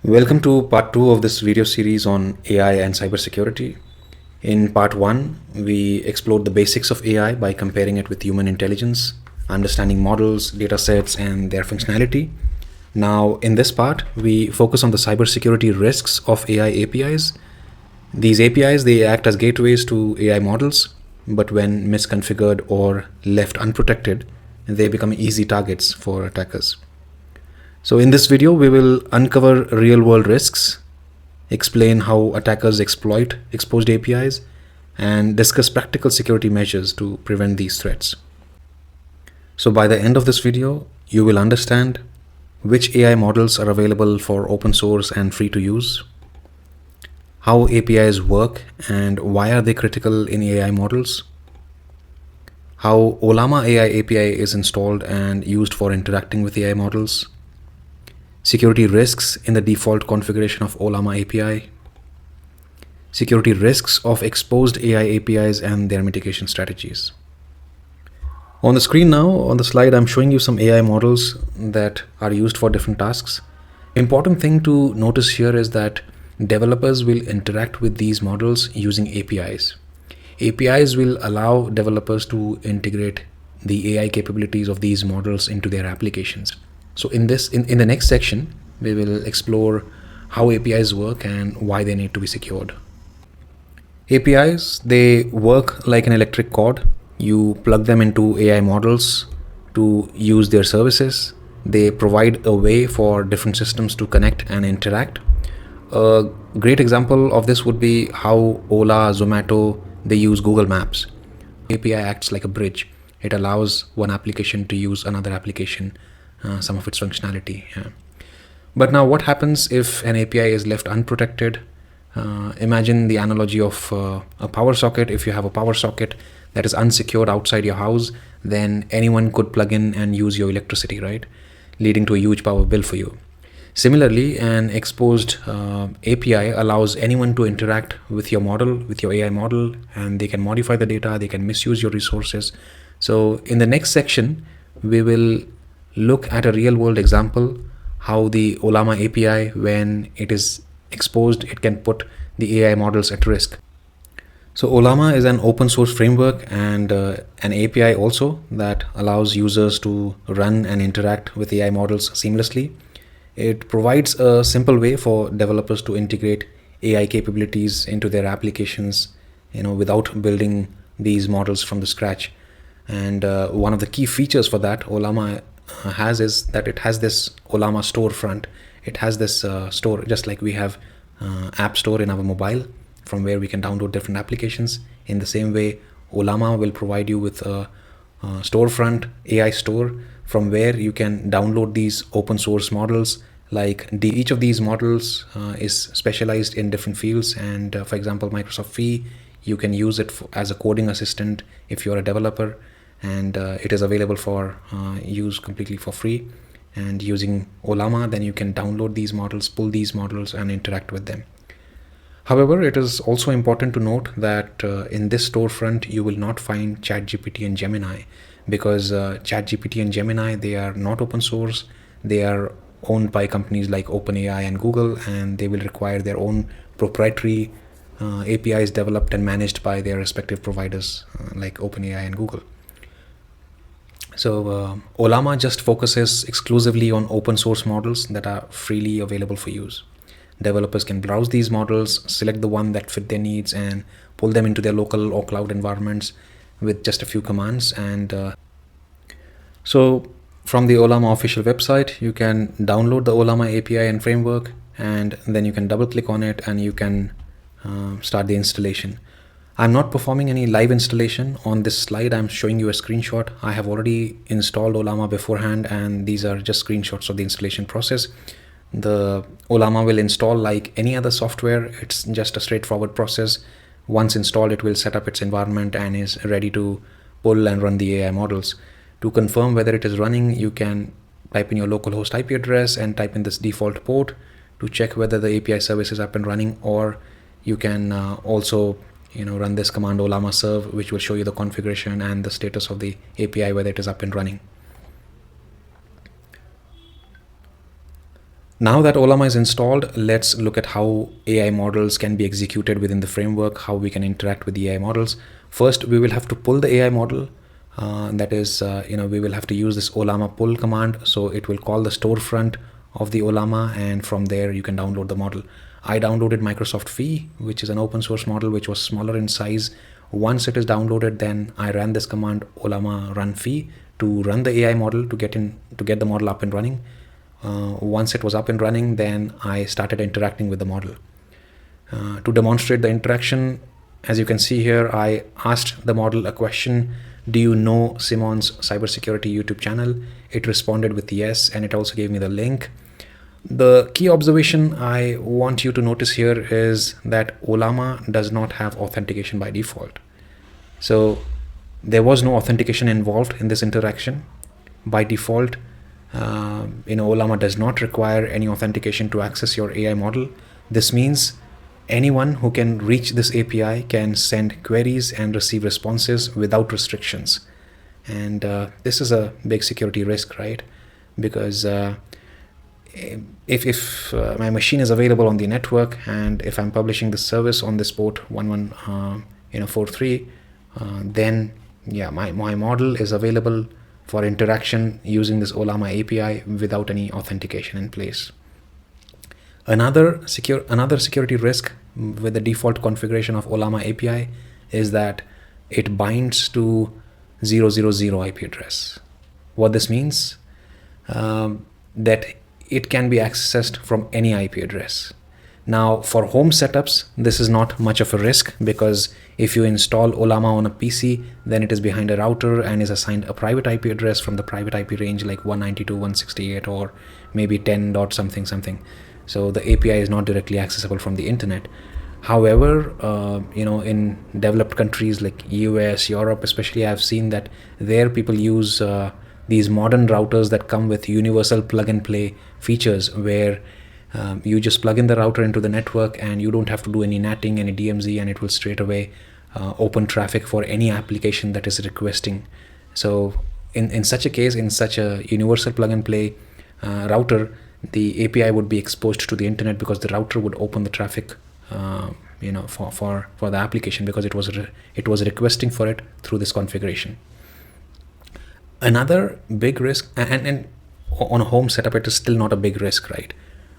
Welcome to part 2 of this video series on AI and cybersecurity. In part 1, we explored the basics of AI by comparing it with human intelligence, understanding models, data sets, and their functionality. Now, in this part, we focus on the cybersecurity risks of AI APIs. These APIs, they act as gateways to AI models, but when misconfigured or left unprotected, they become easy targets for attackers. So in this video, we will uncover real-world risks, explain how attackers exploit exposed APIs, and discuss practical security measures to prevent these threats. So by the end of this video, you will understand which AI models are available for open source and free to use, how APIs work and why are they critical in AI models, how Ollama AI API is installed and used for interacting with AI models, security risks in the default configuration of Olama API, security risks of exposed AI APIs and their mitigation strategies. On the screen now, on the slide, I'm showing you some AI models that are used for different tasks. Important thing to notice here is that developers will interact with these models using APIs. APIs will allow developers to integrate the AI capabilities of these models into their applications. So in the next section, we will explore how APIs work and why they need to be secured. APIs, they work like an electric cord. You plug them into AI models to use their services. They provide a way for different systems to connect and interact. A great example of this would be how Ola, Zomato, they use Google Maps. API acts like a bridge. It allows one application to use another application, some of its functionality. But now what happens if an API is left unprotected? Imagine the analogy of a power socket. If you have a power socket that is unsecured outside your house, then anyone could plug in and use your electricity, right? Leading to a huge power bill for you. Similarly, an exposed API allows anyone to interact with your model, with your AI model, and they can modify the data, they can misuse your resources. So in the next section, we will look at a real-world example, how the Ollama API, when it is exposed, it can put the AI models at risk. So Ollama is an open source framework and an API also that allows users to run and interact with AI models seamlessly. It provides a simple way for developers to integrate AI capabilities into their applications, without building these models from the scratch. And one of the key features for that Ollama has is that it has this Ollama storefront. It has this store, just like we have app store in our mobile, from where we can download different applications. In the same way, Ollama will provide you with a storefront AI store from where you can download these open source models. Like each of these models is specialized in different fields, and for example, Microsoft Phi, you can use it as a coding assistant if you're a developer, and it is available for use completely for free. And using Ollama, then you can download these models, pull these models, and interact with them. However, it is also important to note that in this storefront, you will not find ChatGPT and Gemini, because ChatGPT and Gemini, they are not open source. They are owned by companies like OpenAI and Google, and they will require their own proprietary APIs developed and managed by their respective providers like OpenAI and Google. So Ollama just focuses exclusively on open source models that are freely available for use. Developers can browse these models, select the one that fit their needs, and pull them into their local or cloud environments with just a few commands. And so from the Ollama official website, you can download the Ollama API and framework, and then you can double click on it and you can start the installation. I'm not performing any live installation. On this slide, I'm showing you a screenshot. I have already installed Ollama beforehand, and these are just screenshots of the installation process. The Ollama will install like any other software. It's just a straightforward process. Once installed, it will set up its environment and is ready to pull and run the AI models. To confirm whether it is running, you can type in your localhost IP address and type in this default port to check whether the API service is up and running, or you can also run this command Ollama serve, which will show you the configuration and the status of the API, whether it is up and running. Now that Ollama is installed, let's look at how AI models can be executed within the framework, how we can interact with the AI models. First, we will have to pull the AI model. We will have to use this Ollama pull command. So it will call the storefront of the Ollama, and from there you can download the model. I downloaded Microsoft Phi, which is an open source model which was smaller in size. Once it is downloaded, then I ran this command Ollama run Phi to run the AI model to get the model up and running. Once it was up and running, then I started interacting with the model. To demonstrate the interaction, as you can see here, I asked the model a question: do you know Simon's Cybersecurity YouTube channel? It responded with yes, and it also gave me the link. The key observation I want you to notice here is that Ollama does not have authentication by default. So there was no authentication involved in this interaction. By default, Ollama does not require any authentication to access your AI model. This means anyone who can reach this API can send queries and receive responses without restrictions. And this is a big security risk, right? Because if my machine is available on the network, and if I'm publishing this service on this port 1143, then yeah, my model is available for interaction using this Olama API without any authentication in place. Another security risk with the default configuration of Olama API is that it binds to 000 IP address. What this means, that it can be accessed from any IP address. Now, for home setups, this is not much of a risk, because if you install Ollama on a PC, then it is behind a router and is assigned a private IP address from the private IP range like 192.168 or maybe 10 dot something something. So the API is not directly accessible from the internet. However, in developed countries like US, Europe especially, I've seen that there people use these modern routers that come with universal plug and play features, where you just plug in the router into the network and you don't have to do any NATing, any DMZ, and it will straight away open traffic for any application that is requesting. So in such a case, in such a universal plug and play router, the API would be exposed to the internet, because the router would open the traffic for the application, because it was requesting for it through this configuration. Another big risk, and on a home setup it is still not a big risk, right?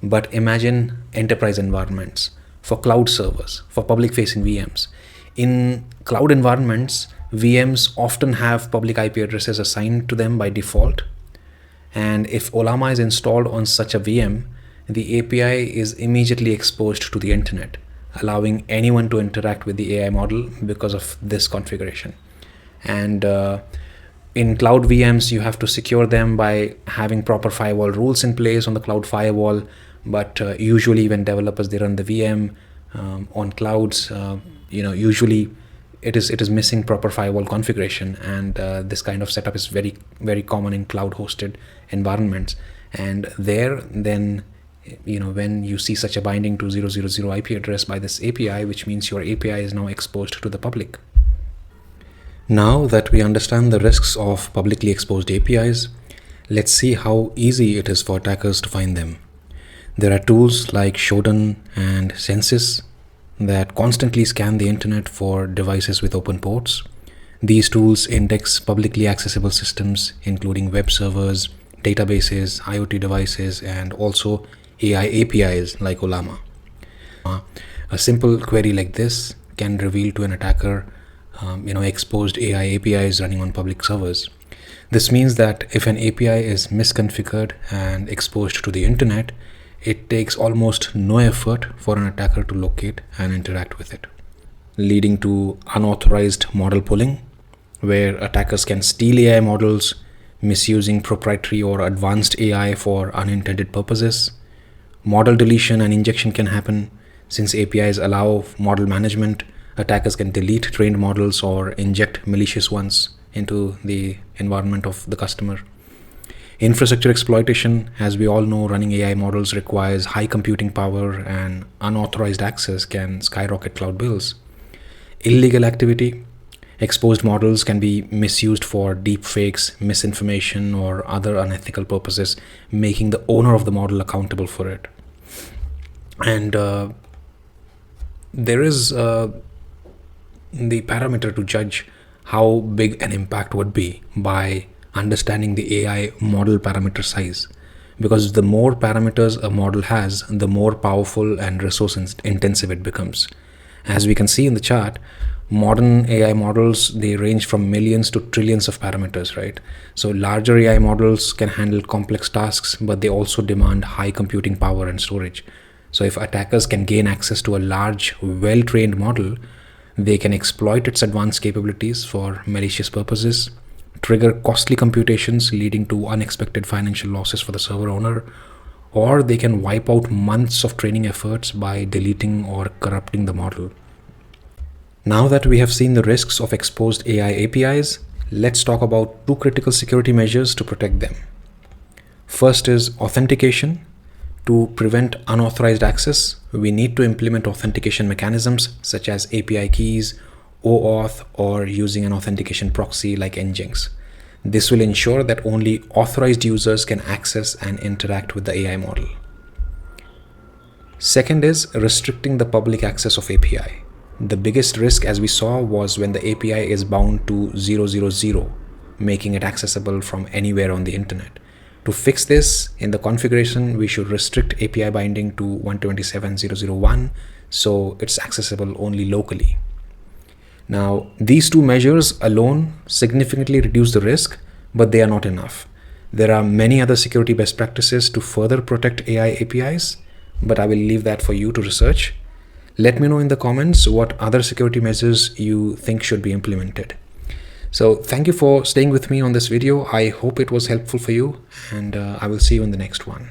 But imagine enterprise environments, for cloud servers, for public facing VMs. In cloud environments, VMs often have public IP addresses assigned to them by default. And if Ollama is installed on such a VM, the API is immediately exposed to the internet, allowing anyone to interact with the AI model because of this configuration. And in cloud VMs, you have to secure them by having proper firewall rules in place on the cloud firewall. But usually when developers, they run the VM on clouds, usually it is missing proper firewall configuration, and this kind of setup is very, very common in cloud hosted environments. And there, then when you see such a binding to 000 IP address by this API, which means your API is now exposed to the public. Now that we understand the risks of publicly exposed APIs, let's see how easy it is for attackers to find them. There are tools like Shodan and Census that constantly scan the internet for devices with open ports. These tools index publicly accessible systems, including web servers, databases, IoT devices, and also AI APIs like Ollama. A simple query like this can reveal to an attacker exposed AI APIs running on public servers. This means that if an API is misconfigured and exposed to the internet, it takes almost no effort for an attacker to locate and interact with it, leading to unauthorized model pulling, where attackers can steal AI models, misusing proprietary or advanced AI for unintended purposes. Model deletion and injection can happen. Since APIs allow model management, attackers can delete trained models or inject malicious ones into the environment of the customer. Infrastructure exploitation, as we all know, running AI models requires high computing power, and unauthorized access can skyrocket cloud bills. Illegal activity, Exposed models can be misused for deepfakes, misinformation, or other unethical purposes, making the owner of the model accountable for it. And there is the parameter to judge how big an impact would be by understanding the AI model parameter size. Because the more parameters a model has, the more powerful and resource intensive it becomes. As we can see in the chart, modern AI models, they range from millions to trillions of parameters, right? So larger AI models can handle complex tasks, but they also demand high computing power and storage. So if attackers can gain access to a large, well-trained model, they can exploit its advanced capabilities for malicious purposes, trigger costly computations leading to unexpected financial losses for the server owner, or they can wipe out months of training efforts by deleting or corrupting the model. Now that we have seen the risks of exposed AI APIs, let's talk about two critical security measures to protect them. First is authentication. To prevent unauthorized access, we need to implement authentication mechanisms such as API keys, OAuth, or using an authentication proxy like Nginx. This will ensure that only authorized users can access and interact with the AI model. Second is restricting the public access of API. The biggest risk, as we saw, was when the API is bound to 000, making it accessible from anywhere on the internet. To fix this, in the configuration, we should restrict API binding to 127.0.0.1 so it's accessible only locally. Now, these two measures alone significantly reduce the risk, but they are not enough. There are many other security best practices to further protect AI APIs, but I will leave that for you to research. Let me know in the comments what other security measures you think should be implemented. So thank you for staying with me on this video. I hope it was helpful for you, and I will see you in the next one.